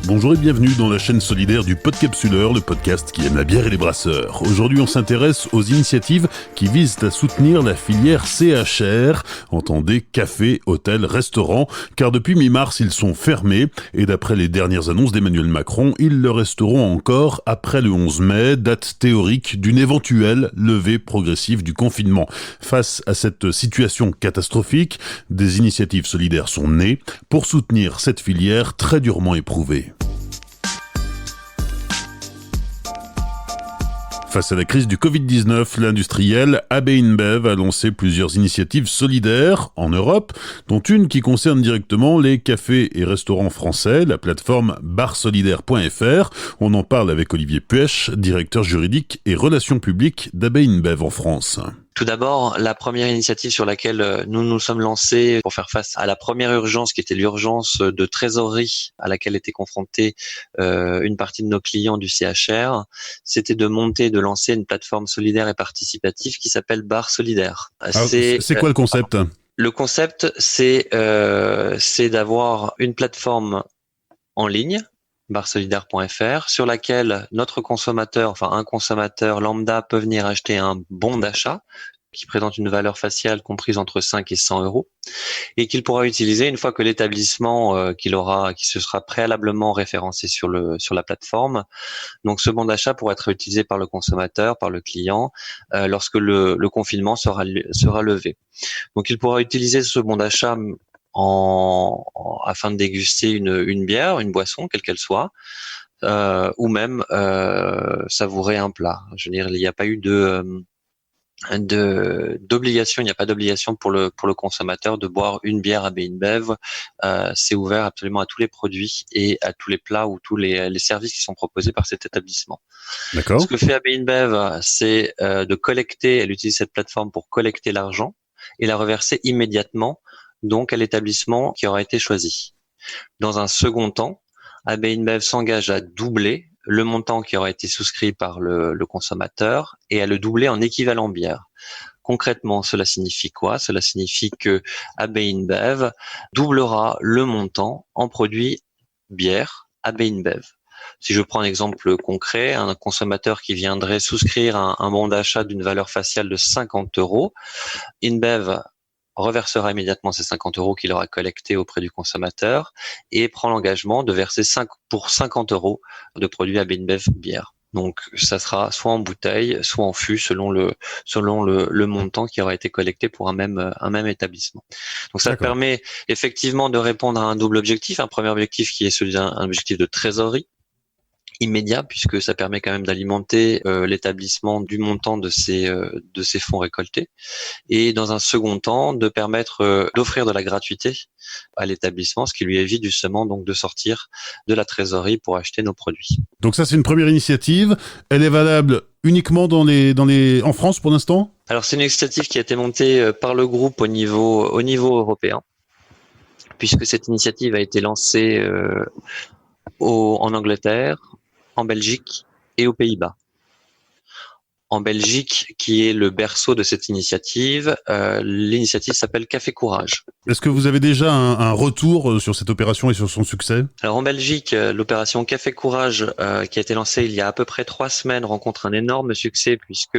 Bonjour et bienvenue dans la chaîne solidaire du Podcapsuleur, le podcast qui aime la bière et les brasseurs. Aujourd'hui, on s'intéresse aux initiatives qui visent à soutenir la filière CHR, entendez café, hôtel, restaurant, car depuis mi-mars, ils sont fermés et d'après les dernières annonces d'Emmanuel Macron, ils le resteront encore après le 11 mai, date théorique d'une éventuelle levée progressive du confinement. Face à cette situation catastrophique, des initiatives solidaires sont nées pour soutenir cette filière très durement éprouvée. Face à la crise du Covid-19, l'industriel AB InBev a lancé plusieurs initiatives solidaires en Europe, dont une qui concerne directement les cafés et restaurants français, la plateforme barsolidaire.fr. On en parle avec Olivier Puech, directeur juridique et relations publiques d'AB InBev en France. Tout d'abord, la première initiative sur laquelle nous nous sommes lancés pour faire face à la première urgence, qui était l'urgence de trésorerie à laquelle était confrontée une partie de nos clients du CHR, c'était de lancer une plateforme solidaire et participative qui s'appelle Bar Solidaire. C'est quoi le concept ? Le concept, c'est d'avoir une plateforme en ligne, barsolidaire.fr, sur laquelle notre consommateur, enfin un consommateur lambda peut venir acheter un bon d'achat qui présente une valeur faciale comprise entre 5 et 100 euros et qu'il pourra utiliser une fois que l'établissement qui se sera préalablement référencé sur la plateforme. Donc ce bon d'achat pourra être utilisé par le consommateur, par le client, lorsque le confinement sera levé. Donc il pourra utiliser ce bon d'achat afin de déguster une bière, une boisson, quelle qu'elle soit, ou même savourer un plat. Je veux dire, il n'y a pas eu d'obligation, il n'y a pas d'obligation pour le consommateur de boire une bière AB InBev. C'est ouvert absolument à tous les produits et à tous les plats ou tous les services qui sont proposés par cet établissement. D'accord. Ce que fait AB InBev, c'est de collecter, elle utilise cette plateforme pour collecter l'argent et la reverser immédiatement donc à l'établissement qui aura été choisi. Dans un second temps, AB InBev s'engage à doubler le montant qui aura été souscrit par le consommateur et à le doubler en équivalent bière. Concrètement, cela signifie quoi ? Cela signifie que AB InBev doublera le montant en produits bière AB InBev. Si je prends un exemple concret, un consommateur qui viendrait souscrire un bon d'achat d'une valeur faciale de 50 euros, InBev reversera immédiatement ces 50 euros qu'il aura collectés auprès du consommateur et prend l'engagement de verser 50 euros de produits AB InBev bière. Donc, ça sera soit en bouteille, soit en fût, selon le montant qui aura été collecté pour un même établissement. Donc, ça permet effectivement de répondre à un double objectif. Un premier objectif qui est celui d'un objectif de trésorerie immédiat, puisque ça permet quand même d'alimenter l'établissement du montant de ces fonds récoltés, et dans un second temps de permettre d'offrir de la gratuité à l'établissement, ce qui lui évite justement donc de sortir de la trésorerie pour acheter nos produits. Donc ça, c'est une première initiative. Elle est valable uniquement en France pour l'instant ? Alors c'est une initiative qui a été montée par le groupe au niveau européen, puisque cette initiative a été lancée en Angleterre, en Belgique et aux Pays-Bas. En Belgique, qui est le berceau de cette initiative, l'initiative s'appelle Café Courage. Est-ce que vous avez déjà un retour sur cette opération et sur son succès ? Alors en Belgique, l'opération Café Courage, qui a été lancée il y a à peu près 3 semaines, rencontre un énorme succès puisque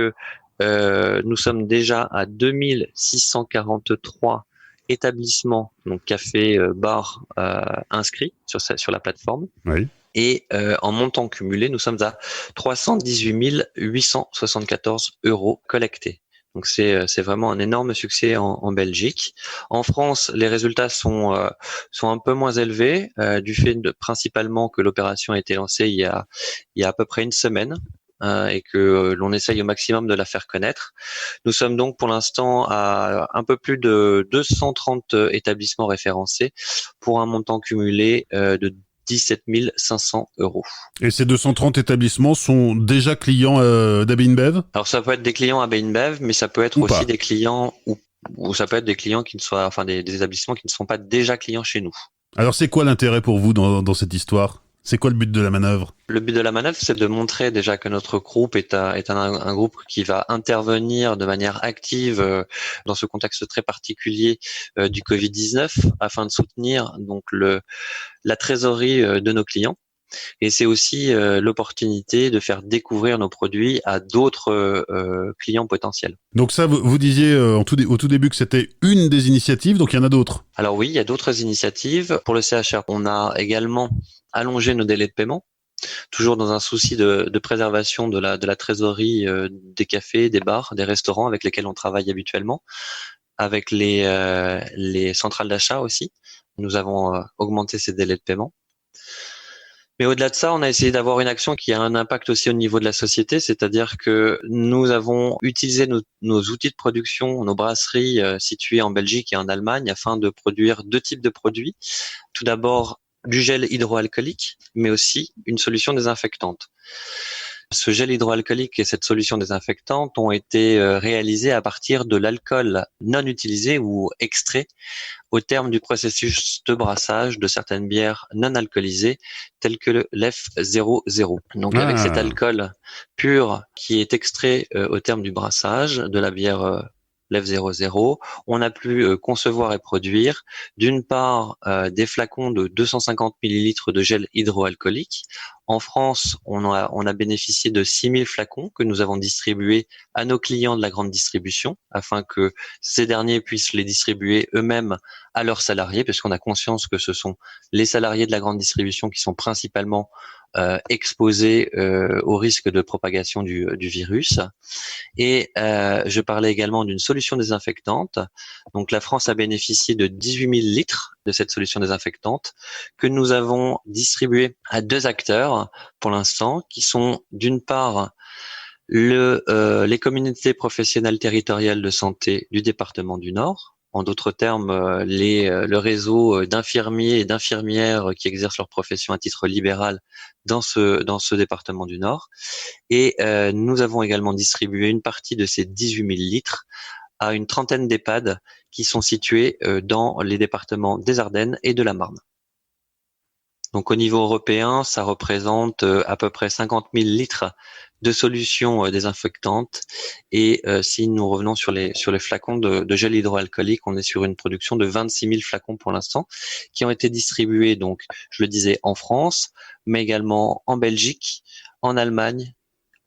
nous sommes déjà à 2643 établissements, donc café, bar, inscrits sur la plateforme. Oui. Et en montant cumulé, nous sommes à 318 874 euros collectés. Donc c'est vraiment un énorme succès en Belgique. En France, les résultats sont un peu moins élevés du fait principalement que l'opération a été lancée il y a à peu près une semaine. Et que l'on essaye au maximum de la faire connaître. Nous sommes donc pour l'instant à un peu plus de 230 établissements référencés pour un montant cumulé de 17 500 euros. Et ces 230 établissements sont déjà clients d'AB InBev ? Alors ça peut être des clients AB InBev, mais ça peut être aussi des clients ou ça peut être des clients qui ne soient, enfin des établissements qui ne sont pas déjà clients chez nous. Alors c'est quoi l'intérêt pour vous dans cette histoire ? C'est quoi le but de la manœuvre ? Le but de la manœuvre, c'est de montrer déjà que notre groupe est un groupe qui va intervenir de manière active dans ce contexte très particulier du Covid-19 afin de soutenir donc la trésorerie de nos clients. Et c'est aussi l'opportunité de faire découvrir nos produits à d'autres clients potentiels. Donc ça, vous disiez au tout début que c'était une des initiatives, donc il y en a d'autres. Alors oui, il y a d'autres initiatives. Pour le CHR, on a également allongé nos délais de paiement, toujours dans un souci de préservation de la trésorerie des cafés, des bars, des restaurants avec lesquels on travaille habituellement, avec les centrales d'achat aussi. Nous avons augmenté ces délais de paiement. Mais au-delà de ça, on a essayé d'avoir une action qui a un impact aussi au niveau de la société, c'est-à-dire que nous avons utilisé nos outils de production, nos brasseries situées en Belgique et en Allemagne afin de produire 2 types de produits. Tout d'abord, du gel hydroalcoolique, mais aussi une solution désinfectante. Ce gel hydroalcoolique et cette solution désinfectante ont été réalisés à partir de l'alcool non utilisé ou extrait au terme du processus de brassage de certaines bières non alcoolisées telles que le l'F00. Donc avec cet alcool pur qui est extrait au terme du brassage de la bière l'F00, on a pu concevoir et produire d'une part des flacons de 250 millilitres de gel hydroalcoolique. En France, on a bénéficié de 6000 flacons que nous avons distribués à nos clients de la grande distribution afin que ces derniers puissent les distribuer eux-mêmes à leurs salariés, puisqu'on a conscience que ce sont les salariés de la grande distribution qui sont principalement exposés au risque de propagation du virus. Et je parlais également d'une solution désinfectante. Donc la France a bénéficié de 18 000 litres de cette solution désinfectante que nous avons distribuée à 2 acteurs pour l'instant, qui sont d'une part les communautés professionnelles territoriales de santé du département du Nord. En d'autres termes, le réseau d'infirmiers et d'infirmières qui exercent leur profession à titre libéral dans ce département du Nord. Et nous avons également distribué une partie de ces 18 000 litres à une trentaine d'EHPAD qui sont situés dans les départements des Ardennes et de la Marne. Donc au niveau européen, ça représente à peu près 50 000 litres de solutions désinfectantes. Et si nous revenons sur les flacons de gel hydroalcoolique, on est sur une production de 26 000 flacons pour l'instant, qui ont été distribués, donc je le disais, en France, mais également en Belgique, en Allemagne,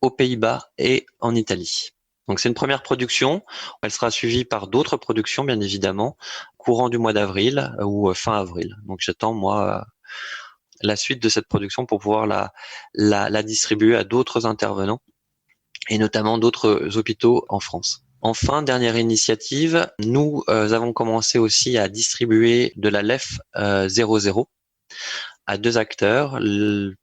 aux Pays-Bas et en Italie. Donc c'est une première production, elle sera suivie par d'autres productions bien évidemment, courant du mois d'avril ou fin avril. Donc j'attends moi la suite de cette production pour pouvoir la distribuer à d'autres intervenants et notamment d'autres hôpitaux en France. Enfin, dernière initiative, nous avons commencé aussi à distribuer de la LEF00 à 2 acteurs,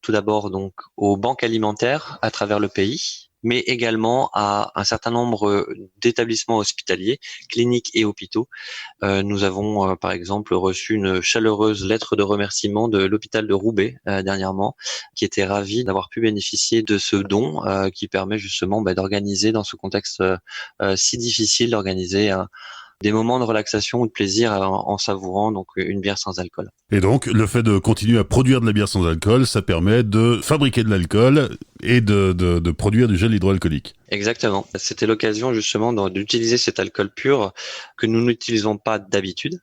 tout d'abord donc aux banques alimentaires à travers le pays, mais également à un certain nombre d'établissements hospitaliers, cliniques et hôpitaux. Nous avons par exemple reçu une chaleureuse lettre de remerciement de l'hôpital de Roubaix dernièrement, qui était ravi d'avoir pu bénéficier de ce don qui permet justement d'organiser dans ce contexte si difficile, d'organiser des moments de relaxation ou de plaisir en savourant donc une bière sans alcool. Et donc, le fait de continuer à produire de la bière sans alcool, ça permet de fabriquer de l'alcool et de produire du gel hydroalcoolique. Exactement. C'était l'occasion justement d'utiliser cet alcool pur que nous n'utilisons pas d'habitude,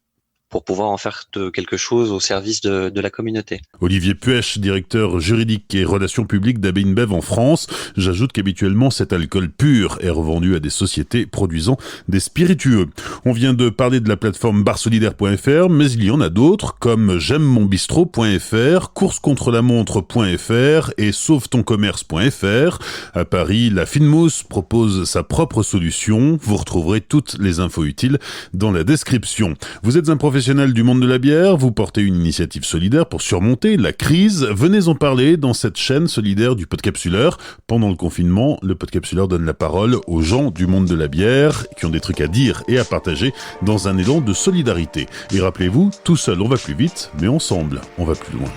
pour pouvoir en faire quelque chose au service de la communauté. Olivier Puech, directeur juridique et relations publiques d'AB InBev en France. J'ajoute qu'habituellement, cet alcool pur est revendu à des sociétés produisant des spiritueux. On vient de parler de la plateforme barsolidaire.fr, mais il y en a d'autres, comme j'aimemonbistro.fr, coursescontrelamontre.fr et sauvestoncommerce.fr. À Paris, la Finemousse propose sa propre solution. Vous retrouverez toutes les infos utiles dans la description. Vous êtes un professionnel du monde de la bière, vous portez une initiative solidaire pour surmonter la crise. Venez en parler dans cette chaîne solidaire du Podcapsuleur. Pendant le confinement, le Podcapsuleur donne la parole aux gens du monde de la bière qui ont des trucs à dire et à partager dans un élan de solidarité. Et rappelez-vous, tout seul on va plus vite, mais ensemble on va plus loin.